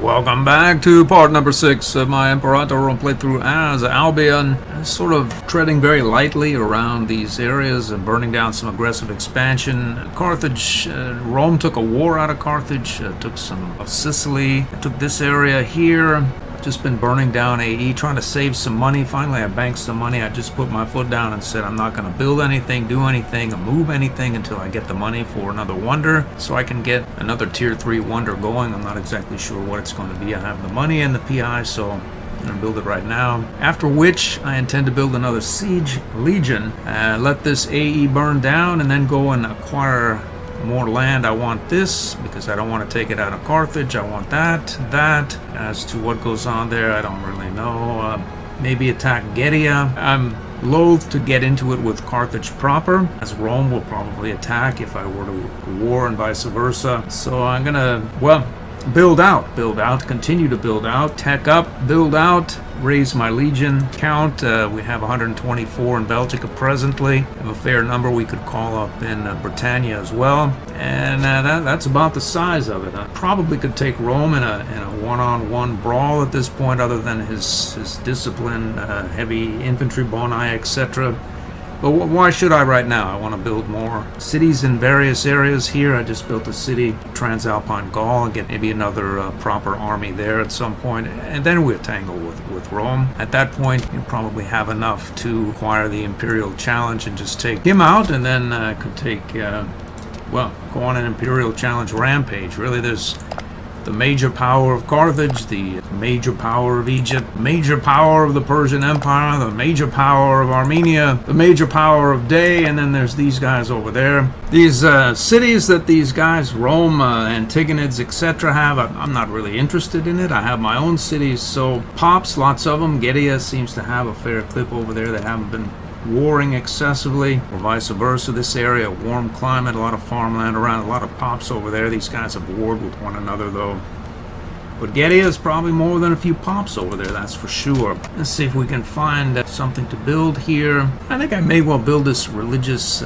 Welcome back to part number 6 of my Imperator role playthrough as Albion. Sort of treading very lightly around these areas and burning down some aggressive expansion. Carthage, Rome took a war out of Carthage, took some of Sicily, took this area here. Just been burning down AE, trying to save some money. Finally, I banked some money. I just put my foot down and said I'm not going to build anything, do anything, or move anything until I get the money for another wonder, so I can get another tier 3 wonder going. I'm not exactly sure what it's going to be. I have the money and the PI, so I'm going to build it right now. After which, I intend to build another siege legion, let this AE burn down, and then go and acquire more land. I want this because I don't want to take it out of Carthage. I want that. As to what goes on there, I don't really know. Maybe attack Getia. I'm loath to get into it with Carthage proper, as Rome will probably attack if I were to war and vice versa. So I'm gonna, well, build out, continue to build out, tech up, build out, raise my legion count. We have 124 in Belgica presently. We have a fair number we could call up in Britannia as well. And that's about the size of it. I probably could take Rome in a one-on-one brawl at this point, other than his discipline, heavy infantry, boni, etc. But why should I right now? I want to build more cities in various areas here. I just built a city, Transalpine Gaul, and get maybe another proper army there at some point. And then we'll tangle with Rome. At that point, you probably have enough to acquire the Imperial Challenge and just take him out, and then could take, well, go on an Imperial Challenge rampage. Really, there's the major power of Carthage, the major power of Egypt, major power of the Persian Empire, the major power of Armenia, the major power of Day, and then there's these guys over there. These cities that these guys, Rome, Antigonids, etc. have, I'm not really interested in it. I have my own cities, so pops, lots of them. Getia seems to have a fair clip over there. They haven't been warring excessively, or vice versa. This area, warm climate, a lot of farmland around, a lot of pops over there. These guys have warred with one another though. But Getia is probably more than a few pops over there, that's for sure. Let's see if we can find something to build here. I think I may well build this religious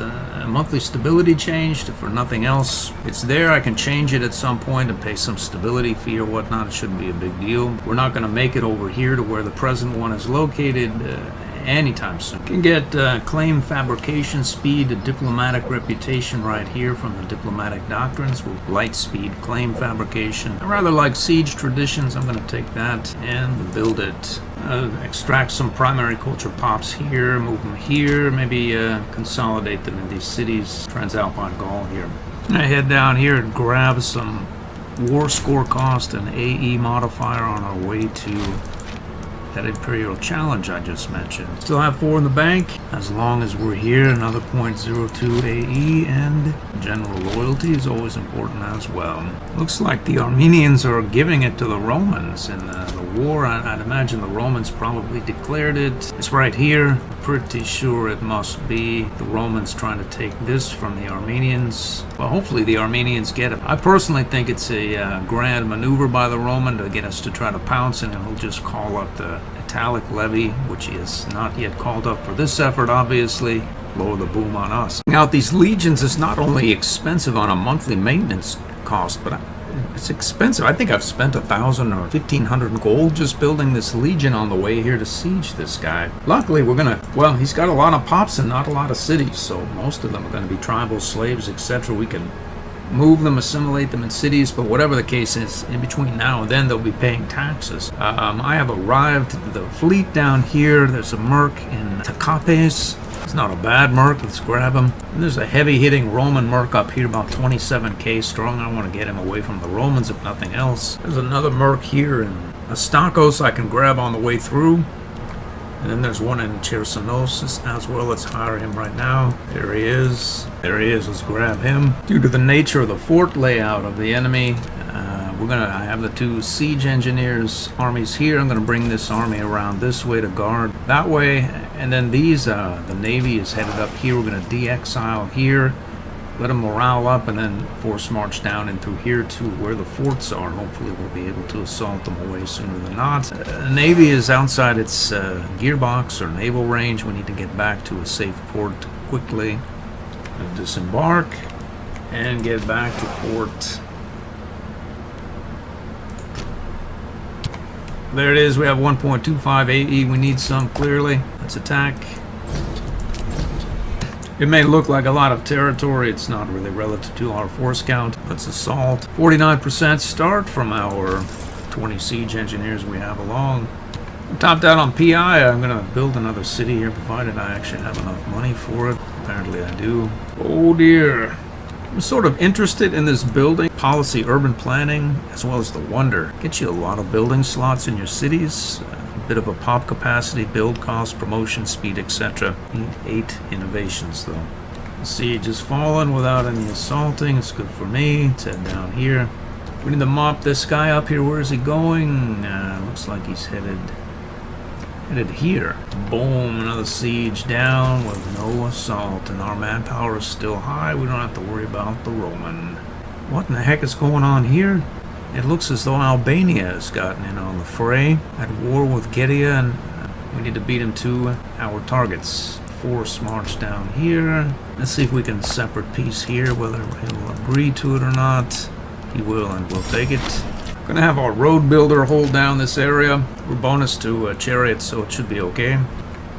monthly stability change for nothing else. It's there, I can change it at some point and pay some stability fee or whatnot. It shouldn't be a big deal. We're not going to make it over here to where the present one is located anytime soon. Can get claim fabrication speed, a diplomatic reputation right here from the diplomatic doctrines with light speed claim fabrication. I rather like siege traditions. I'm going to take that and build it. Extract some primary culture pops here, move them here, maybe consolidate them in these cities. Transalpine Gaul here. I head down here and grab some war score cost and AE modifier on our way to that Imperial Challenge I just mentioned. Still have 4 in the bank. As long as we're here, another 0.02 AE, and general loyalty is always important as well. Looks like the Armenians are giving it to the Romans in the war. I'd imagine the Romans probably declared it. It's right here. Pretty sure it must be the Romans trying to take this from the Armenians. Well, hopefully the Armenians get it. I personally think it's a grand maneuver by the Roman to get us to try to pounce, and he'll just call up the Italic levy, which he has not yet called up for this effort, obviously. Lower the boom on us. Now, these legions is not only expensive on a monthly maintenance cost, but it's expensive. I think I've spent 1,000 or 1,500 gold just building this legion on the way here to siege this guy. Luckily, we're gonna, well, he's got a lot of pops and not a lot of cities, so most of them are gonna be tribal slaves, etc. We can move them, assimilate them in cities, but whatever the case is, in between now and then, they'll be paying taxes. I have arrived the fleet down here. There's a merc in Takapes. It's not a bad merc. Let's grab him. And there's a heavy-hitting Roman merc up here, about 27k strong. I want to get him away from the Romans, if nothing else. There's another merc here in Astakos I can grab on the way through. And then there's one in Chersonosis as well. Let's hire him right now. There he is. There he is. Let's grab him. Due to the nature of the fort layout of the enemy, I have the 2 siege engineers armies here. I'm gonna bring this army around this way to guard that way, and then these the navy is headed up here. We're gonna de-exile here, let them morale up, and then force march down and through here to where the forts are. Hopefully we'll be able to assault them away sooner than not. The navy is outside its gearbox or naval range. We need to get back to a safe port quickly. Disembark and get back to port. There it is. We have 1.25 AE. We need some, clearly. Let's attack. It may look like a lot of territory. It's not really relative to our force count. Let's assault. 49% start from our 20 siege engineers we have along. I'm topped out on PI. I'm going to build another city here, provided I actually have enough money for it. Apparently I do. Oh dear. I'm sort of interested in this building policy, urban planning, as well as the wonder. Get you a lot of building slots in your cities, a bit of a pop capacity, build cost, promotion speed, etc. 8 innovations though. The siege has fallen without any assaulting. It's good for me. Let's head down here. We need to mop this guy up here. Where is he going? Looks like he's headed here. Boom, another siege down with no assault, and our manpower is still high. We don't have to worry about the Roman. What in the heck is going on here? It looks as though Albania has gotten in on the fray, at war with Getia, and we need to beat him to our targets. Force march down here. Let's see if we can separate peace here, whether he'll agree to it or not. He will, and we'll take it. Gonna have our road builder hold down this area. We're bonus to chariots, so it should be okay.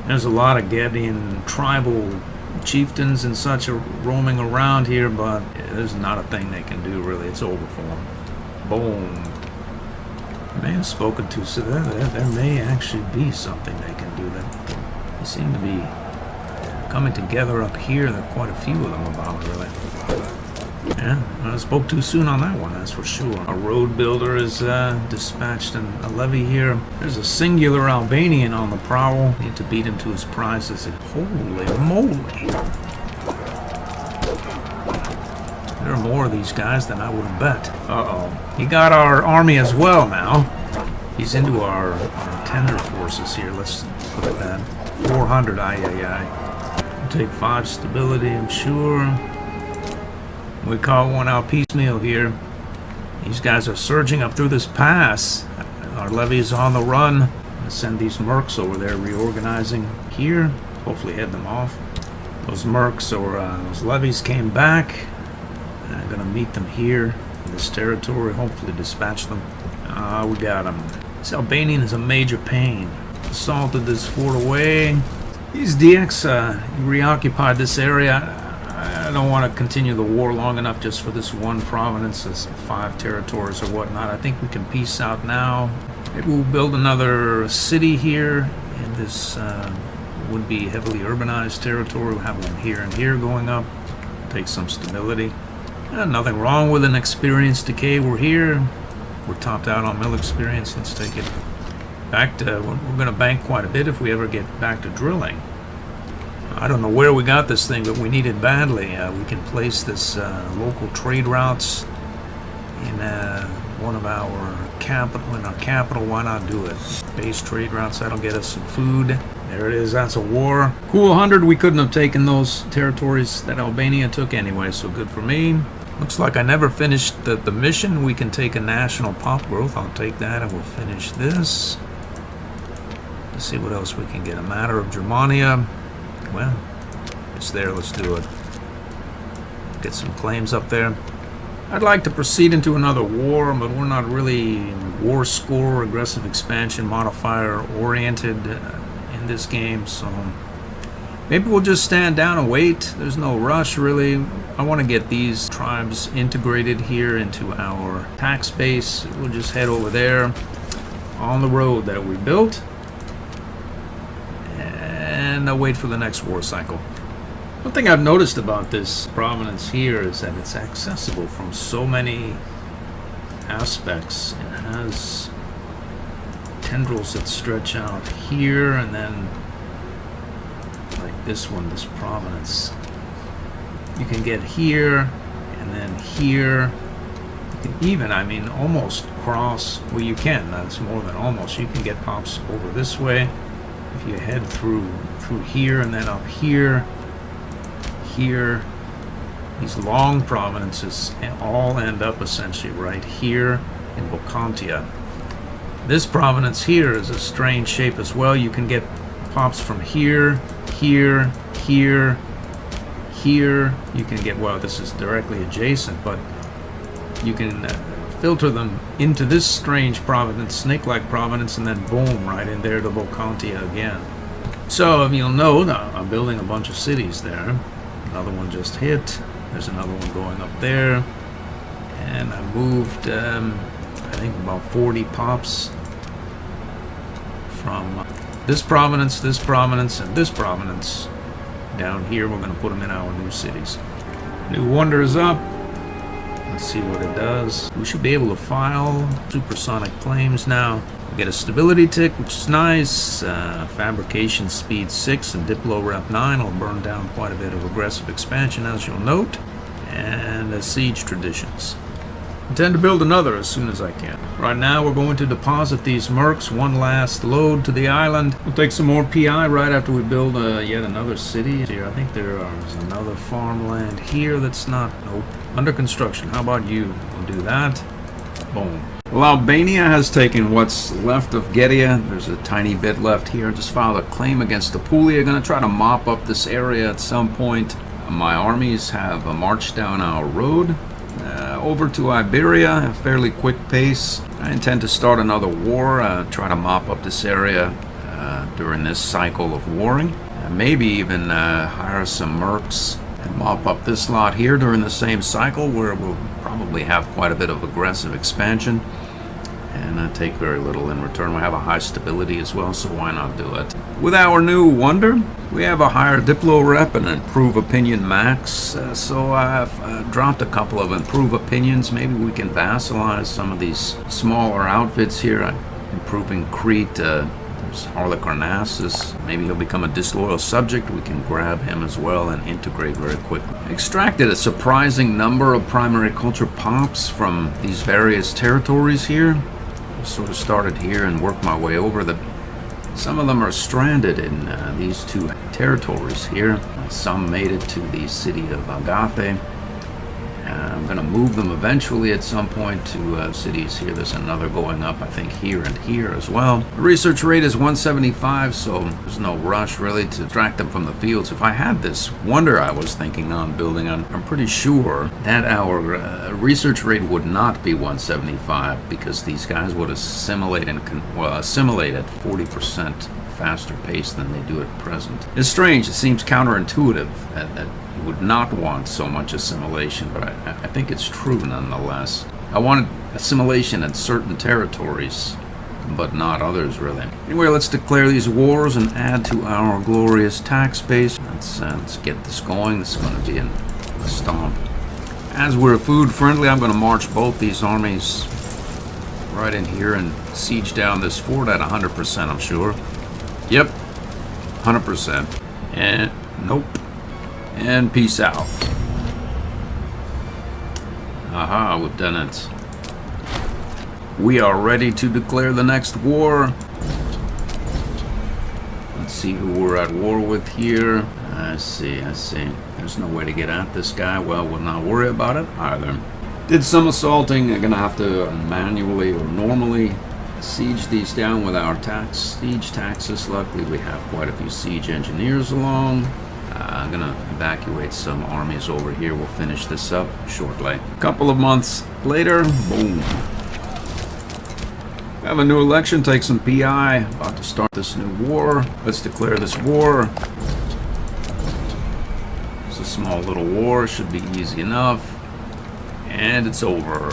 There's a lot of Gedian tribal chieftains and such are roaming around here, but there's not a thing they can do really. It's over for them. Boom. I may have spoken to, so there may actually be something they can do. That they seem to be coming together up here. There are quite a few of them about, really. Yeah, I spoke too soon on that one, that's for sure. A road builder is dispatched in a levy here. There's a singular Albanian on the prowl. Need to beat him to his prizes. Holy moly! There are more of these guys than I would have bet. Uh-oh. He got our army as well now. He's into our tender forces here. Let's look at that. 400, aye. We'll take 5 stability, I'm sure. We caught one out piecemeal here. These guys are surging up through this pass. Our levy is on the run. I'll send these mercs over there, reorganizing here. Hopefully head them off. Those mercs or those levies came back. I'm gonna meet them here in this territory. Hopefully dispatch them. We got them. This Albanian is a major pain. Assaulted this fort away. These DX reoccupied this area. I don't want to continue the war long enough just for this one province, this 5 territories or whatnot. I think we can peace out now. Maybe we'll build another city here in this would be heavily urbanized territory. We'll have one here and here going up. Take some stability. Nothing wrong with an experience decay. We're here. We're topped out on mill experience. Let's take it back to... We're going to bank quite a bit if we ever get back to drilling. I don't know where we got this thing, but we need it badly. We can place this local trade routes in one of our capital. In our capital, why not do it? Base trade routes, that'll get us some food. There it is, that's a war. Cool 100, we couldn't have taken those territories that Albania took anyway, so good for me. Looks like I never finished the mission. We can take a national pop growth. I'll take that and we'll finish this. Let's see what else we can get. A matter of Germania. Well, it's there, let's do it. Get some claims up there. I'd like to proceed into another war, but we're not really war score, aggressive expansion, modifier oriented in this game, so maybe we'll just stand down and wait. There's no rush really. I want to get these tribes integrated here into our tax base. We'll just head over there on the road that we built. And I'll wait for the next war cycle. One thing I've noticed about this province here is that it's accessible from so many aspects. It has tendrils that stretch out here, and then like this one, this province. You can get here, and then here. You can even, I mean, almost cross. Well, you can. That's more than almost. You can get pops over this way. If you head through here and then up here, these long provinces all end up essentially right here in Bocantia. This province here is a strange shape as well. You can get pops from here, here, here, here. You can get, well, this is directly adjacent, but you can filter them into this strange providence, snake-like providence, and then boom, right in there to Volcantia again. So you'll note I'm building a bunch of cities there. Another one just hit. There's another one going up there. And I moved, I think about 40 pops from this province, and this province. Down here, we're going to put them in our new cities. New wonder is up. Let's see what it does. We should be able to file supersonic claims now. We get a stability tick, which is nice. Fabrication speed 6 and Diplo rep 9 will burn down quite a bit of aggressive expansion, as you'll note. And siege traditions. Intend to build another as soon as I can. Right now we're going to deposit these mercs, one last load to the island. We'll take some more PI right after we build yet another city here. I think there's another farmland here that's not, nope, under construction. How about you? We'll do that. Boom. Well, Albania has taken what's left of Getia. There's a tiny bit left here. Just filed a claim against Apulia. Going to try to mop up this area at some point. My armies have marched down our road. Over to Iberia, a fairly quick pace. I intend to start another war, try to mop up this area during this cycle of warring. Maybe even hire some mercs and mop up this lot here during the same cycle, where we'll probably have quite a bit of aggressive expansion and take very little in return. We have a high stability as well, so why not do it? With our new wonder, we have a higher Diplo rep and improve opinion max, so I've dropped a couple of improve opinions. Maybe we can vassalize some of these smaller outfits here. Improving Crete, there's Harlecarnassus. Maybe he'll become a disloyal subject. We can grab him as well and integrate very quickly. Extracted a surprising number of primary culture pops from these various territories here. Sort of started here and worked my way over. Some of them are stranded in these two territories here. Some made it to the city of Agape. I'm going to move them eventually at some point to cities here. There's another going up, I think, here and here as well. The research rate is 175, so there's no rush really to extract them from the fields. If I had this wonder I was thinking on building, I'm pretty sure that our research rate would not be 175, because these guys would assimilate and assimilate at 40% faster pace than they do at present. It's strange. It seems counterintuitive that you would not want so much assimilation, but I think it's true nonetheless. I wanted assimilation in certain territories, but not others really. Anyway, let's declare these wars and add to our glorious tax base. Let's get this going. This is going to be a stomp. As we're food friendly, I'm going to march both these armies right in here and siege down this fort at 100%, I'm sure. Yep, 100%. And nope. And peace out. Aha, we've done it. We are ready to declare the next war. Let's see who we're at war with here. I see. There's no way to get at this guy. Well, we'll not worry about it either. Did some assaulting. I'm gonna have to manually or normally siege these down with our siege taxes. Luckily, we have quite a few siege engineers along. I'm gonna evacuate some armies over here. We'll finish this up shortly. A couple of months later, boom. Have a new election, take some PI. About to start this new war. Let's declare this war. It's a small little war, should be easy enough. And it's over.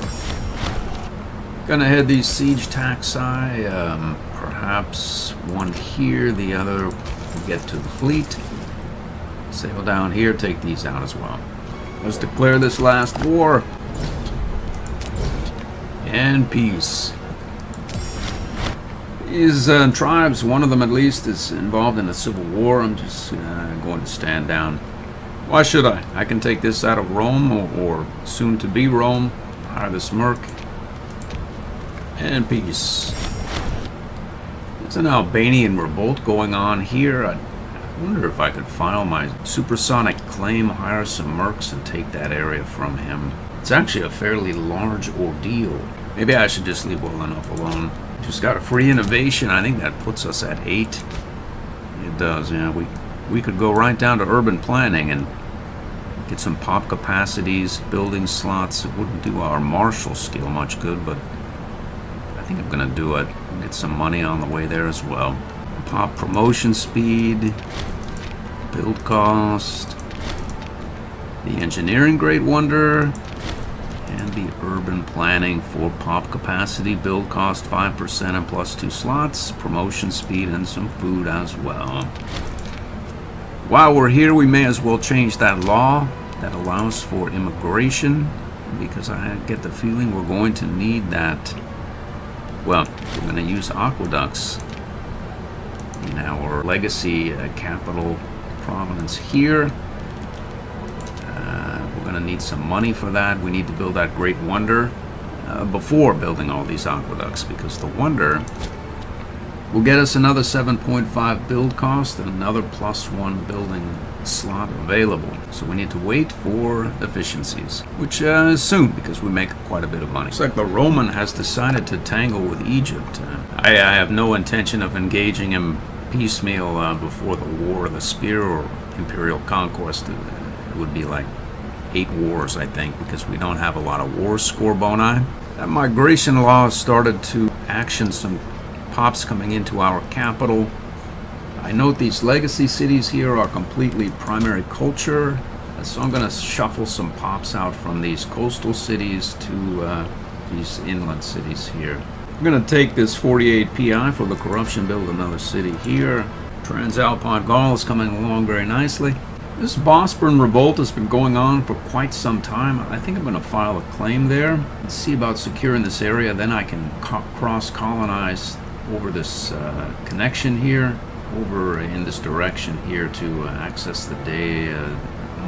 Gonna head these siege taxi, perhaps one here, the other will get to the fleet. Sail down here, take these out as well. Let's declare this last war. And peace. These tribes, one of them at least, is involved in a civil war. I'm just going to stand down. Why should I? I can take this out of Rome, or soon to be Rome. Hire this merc. And peace. There's an Albanian revolt going on here. I wonder if I could file my supersonic claim, hire some mercs, and take that area from him. It's actually a fairly large ordeal. Maybe I should just leave well enough alone. Just got a free innovation. I think that puts us at 8. It does, yeah. We could go right down to urban planning and Get some pop capacities, building slots. It wouldn't do our martial skill much good, but I think I'm gonna do it. Get some money on the way there as well. Pop promotion speed, build cost, the engineering great wonder, and the urban planning for pop capacity, build cost 5% and +2 slots, promotion speed, and some food as well. While we're here, we may as well change that law that allows for immigration, because I get the feeling we're going to need that. Well, we're going to use aqueducts in our legacy capital province here. We're going to need some money for that. We need to build that great wonder before building all these aqueducts, because the wonder will get us another 7.5 build cost and another +1 building slot available. So we need to wait for efficiencies, which is soon, because we make quite a bit of money. Looks like the Roman has decided to tangle with Egypt. I have no intention of engaging him piecemeal before the War of the Spear or Imperial Conquest. It would be like 8 wars, I think, because we don't have a lot of war score boni. That migration law started to action some pops coming into our capital. I note these legacy cities here are completely primary culture, so I'm going to shuffle some pops out from these coastal cities to these inland cities here. I'm going to take this 48 PI for the corruption, build another city here. Transalpine Gaul is coming along very nicely. This Bosporan revolt has been going on for quite some time. I think I'm going to file a claim there. Let's see about securing this area, then I can cross-colonize over this connection here, over in this direction here to access the day,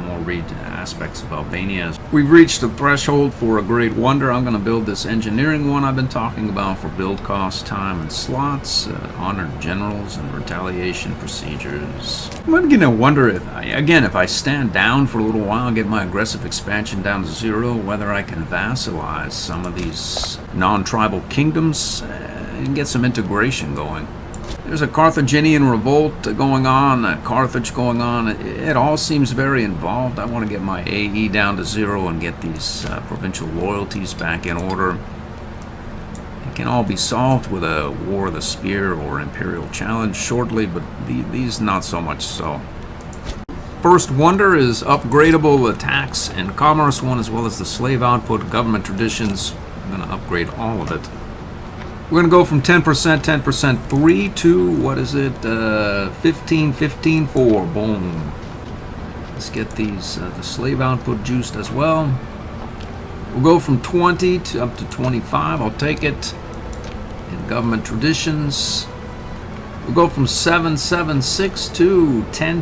more read aspects of Albania. We've reached the threshold for a great wonder. I'm going to build this engineering one I've been talking about for build cost, time, and slots, honored generals, and retaliation procedures. I'm going to wonder if I stand down for a little while, get my aggressive expansion down to 0, whether I can vassalize some of these non-tribal kingdoms and get some integration going. There's a Carthaginian revolt going on, Carthage going on. It all seems very involved. I want to get my AE down to 0 and get these provincial loyalties back in order. It can all be solved with a War of the Spear or Imperial Challenge shortly, but these not so much so. First wonder is upgradable attacks and commerce one, as well as the slave output, government traditions. I'm going to upgrade all of it. We're going to go from 10%, 3 to, what is it, 15, 4. Boom. Let's get these, the slave output juiced as well. We'll go from 20 to up to 25. I'll take it. In government traditions. We'll go from 776 to 10.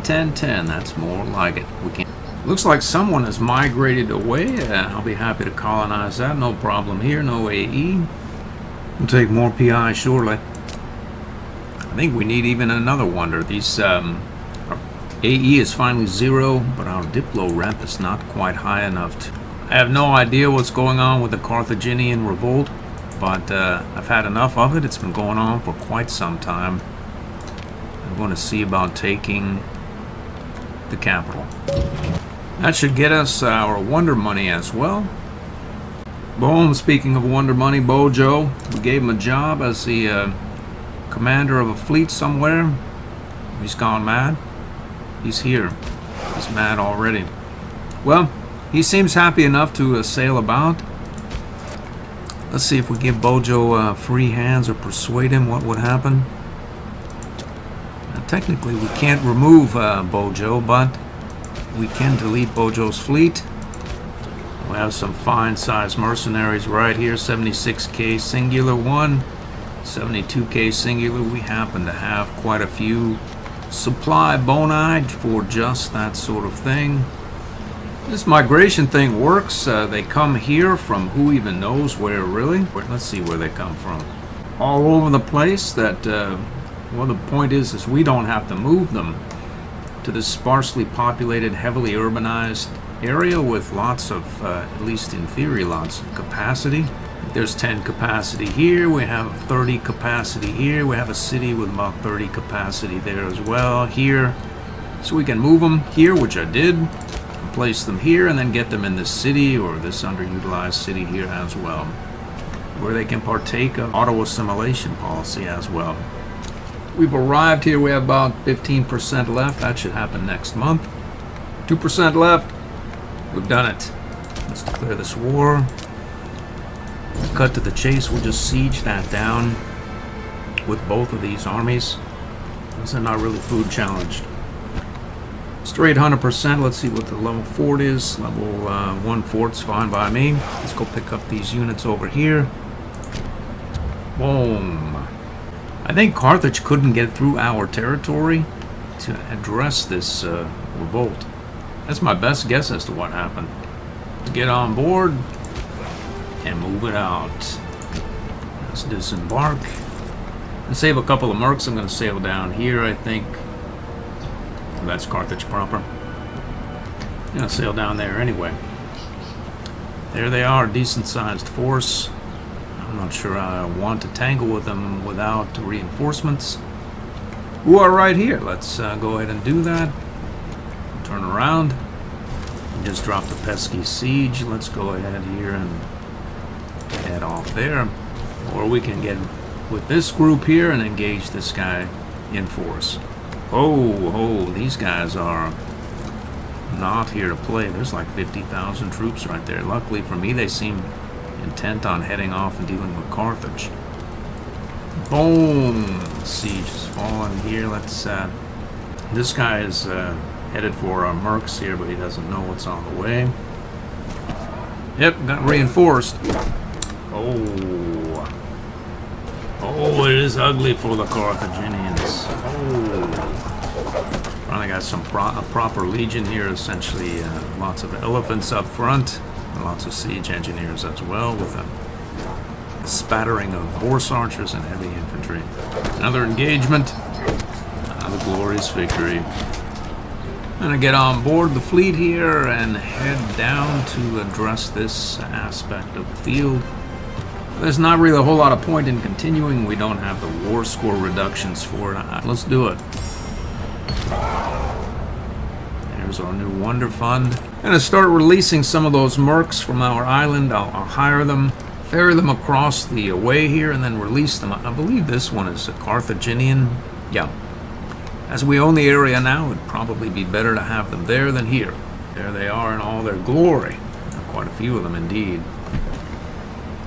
That's more like it. We can. Looks like someone has migrated away. I'll be happy to colonize that. No problem here. No AE. We'll take more PI shortly. I think we need even another wonder. These our AE is finally 0, but our Diplo rep is not quite high enough to. I have no idea what's going on with the Carthaginian revolt, but I've had enough of it. It's been going on for quite some time. I'm going to see about taking the capital. That should get us our wonder money as well. Boom, speaking of wonder money, Bojo, we gave him a job as the commander of a fleet somewhere. He's gone mad. He's here. He's mad already. Well, he seems happy enough to sail about. Let's see if we give Bojo free hands or persuade him. What would happen? Now, technically, we can't remove Bojo, but we can delete Bojo's fleet. We have some fine-sized mercenaries right here. 76k singular one, 72k singular. We happen to have quite a few supply boni for just that sort of thing. This migration thing works. They come here from who even knows where, really. Let's see where they come from. All over the place. That well, the point is we don't have to move them to this sparsely populated, heavily urbanized area with lots of, at least in theory, lots of capacity. There's 10 capacity here. We have 30 capacity here. We have a city with about 30 capacity there as well here. So we can move them here, which I did. place them here and then get them in this city or this underutilized city here as well, where they can partake of auto-assimilation policy as well. We've arrived here. We have about 15% left. That should happen next month. 2% left. We've done it. Let's declare this war. Cut to the chase. We'll just siege that down with both of these armies. They're not really food challenged. Straight 100%. Let's see what the level fort is. Level 1 fort's fine by me. Let's go pick up these units over here. Boom. I think Carthage couldn't get through our territory to address this revolt. That's my best guess as to what happened. Get on board and move it out. Let's disembark and save a couple of mercs. I'm going to sail down here, I think. That's Carthage proper. I'm going to sail down there anyway. There they are, decent sized force. I'm not sure I want to tangle with them without reinforcements. Who are right here? Let's go ahead and do that. Turn around. Just drop the pesky siege. Let's go ahead here and head off there. Or we can get with this group here and engage this guy in force. Oh, these guys are not here to play. There's like 50,000 troops right there. Luckily for me, they seem intent on heading off and dealing with Carthage. Boom! Siege is falling here. Let's this guy is headed for our mercs here, but he doesn't know what's on the way. Yep, got reinforced. Oh, it is ugly for the Carthaginians. Finally got some proper legion here. Essentially, lots of elephants up front. Lots of siege engineers as well, with a spattering of horse archers and heavy infantry. Another engagement. The glorious victory. I'm going to get on board the fleet here and head down to address this aspect of the field. There's not really a whole lot of point in continuing. We don't have the war score reductions for it. Let's do it. There's our new Wonder Fund. I'm going to start releasing some of those mercs from our island. I'll hire them, ferry them across the way here, and then release them. I believe this one is a Carthaginian. Yeah. As we own the area now, it'd probably be better to have them there than here. There they are in all their glory. Quite a few of them indeed.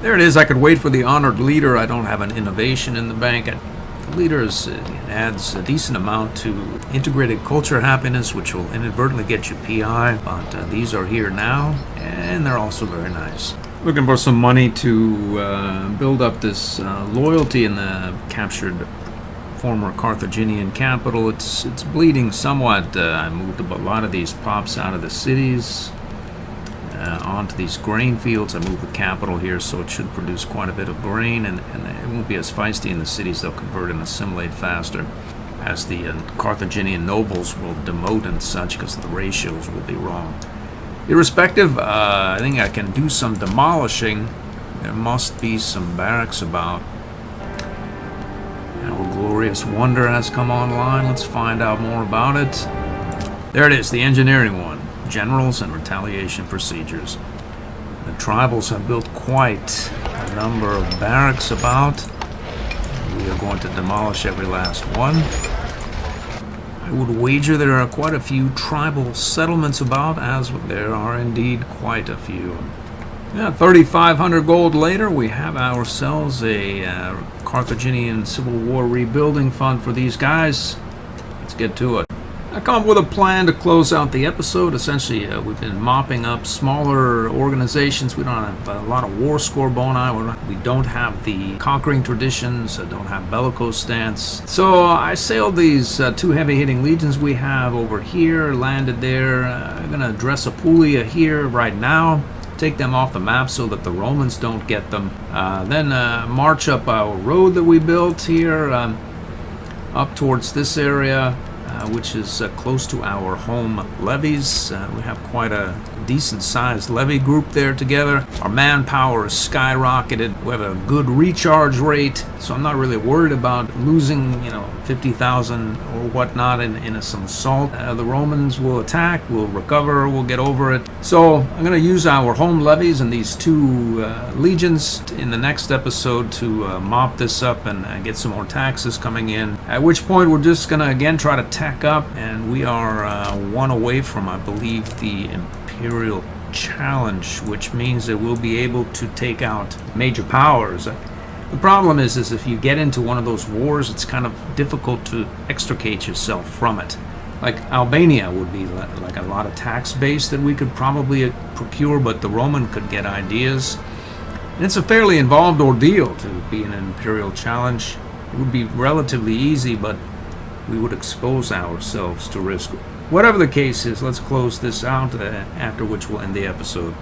There it is. I could wait for the honored leader. I don't have an innovation in the bank. The leader adds a decent amount to integrated culture happiness, which will inadvertently get you PI. But these are here now, and they're also very nice. Looking for some money to build up this loyalty in the captured former Carthaginian capital. It's bleeding somewhat. I moved a lot of these pops out of the cities onto these grain fields. I moved the capital here, so it should produce quite a bit of grain, and it won't be as feisty in the cities. They'll convert and assimilate faster, as the Carthaginian nobles will demote and such, because the ratios will be wrong. Irrespective, I think I can do some demolishing. There must be some barracks about. Our glorious wonder has come online. Let's find out more about it. There it is, the engineering one. Generals and retaliation procedures. The tribals have built quite a number of barracks about. We are going to demolish every last one. I would wager there are quite a few tribal settlements about, as there are indeed quite a few. Yeah, 3,500 gold later, we have ourselves a Carthaginian Civil War rebuilding fund for these guys. Let's get to it. I come up with a plan to close out the episode. Essentially, we've been mopping up smaller organizations. We don't have a lot of war score boni. We don't have the conquering traditions. Don't have bellicose stance. So I sailed these two heavy-hitting legions we have over here, landed there. I'm going to address Apulia here right now. Take them off the map so that the Romans don't get them. Then march up our road that we built here up towards this area. which is close to our home levies. We have quite a decent-sized levy group there together. Our manpower is skyrocketed. We have a good recharge rate, so I'm not really worried about losing, 50,000 or whatnot in some assault. The Romans will attack, we'll recover, we'll get over it. So I'm going to use our home levies and these two legions in the next episode to mop this up and get some more taxes coming in. At which point we're just going to again try to tack up, and we are one away from, I believe, the Imperial challenge, which means that we'll be able to take out major powers. The problem is if you get into one of those wars, it's kind of difficult to extricate yourself from it. Like Albania would be like a lot of tax base that we could probably procure, but the Roman could get ideas. And it's a fairly involved ordeal to be in an Imperial challenge. It would be relatively easy, but we would expose ourselves to risk. Whatever the case is, let's close this out, after which we'll end the episode.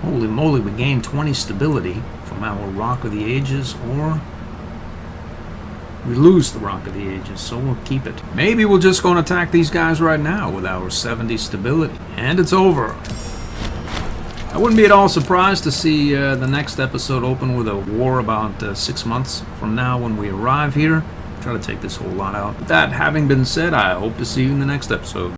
Holy moly, we gained 20 stability from our Rock of the Ages, or we lose the Rock of the Ages, so we'll keep it. Maybe we'll just go and attack these guys right now with our 70 stability. And it's over. I wouldn't be at all surprised to see the next episode open with a war about 6 months from now when we arrive here. Try to take this whole lot out. With that having been said, I hope to see you in the next episode.